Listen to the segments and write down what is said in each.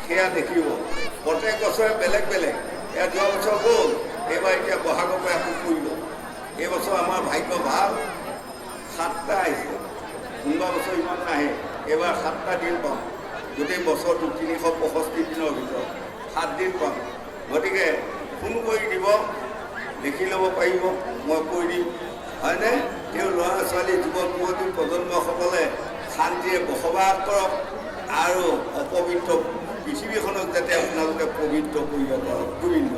সেয়া দেখিব। প্ৰত্যেক বছৰে বেলেগ বেলেগ। এয়া যোৱা বছৰ গ'ল, এইবাৰ এতিয়া বহাগৰ পৰা আকৌ কৰিব। এই বছৰ আমাৰ ভাগ্য ভাল, 7টা আহিছে। কোনোবা বছৰ ইমান নাহে, এইবাৰ 7টা দিন পাম। গোটেই বছৰটো 365 দিনৰ ভিতৰত 7 দিন পাম। গতিকে ফোন কৰি দিব, দেখি ল'ব পাৰিব, মই কৈ দিম, হয়নে? তেওঁ ল'ৰা ছোৱালী যুৱক যুৱতী প্ৰজন্মসকলে শান্তিৰে বসবাস কৰক আৰু অপবিত্ৰ পৃথিৱীখনক যাতে আপোনালোকে পবিত্ৰ কৰিব পাৰক। গোবিন্দ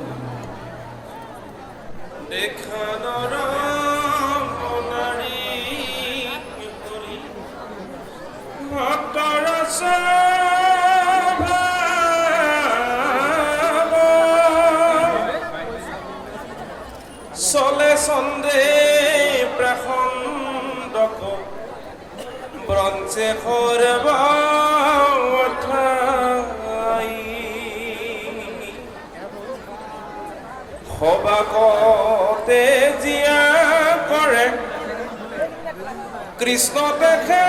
চলে চন্দে প্ৰখণ্ডক ব্ৰঞ্জে সৰবাই সবাকতে জীয়া কৰে কৃষ্ণ দেখে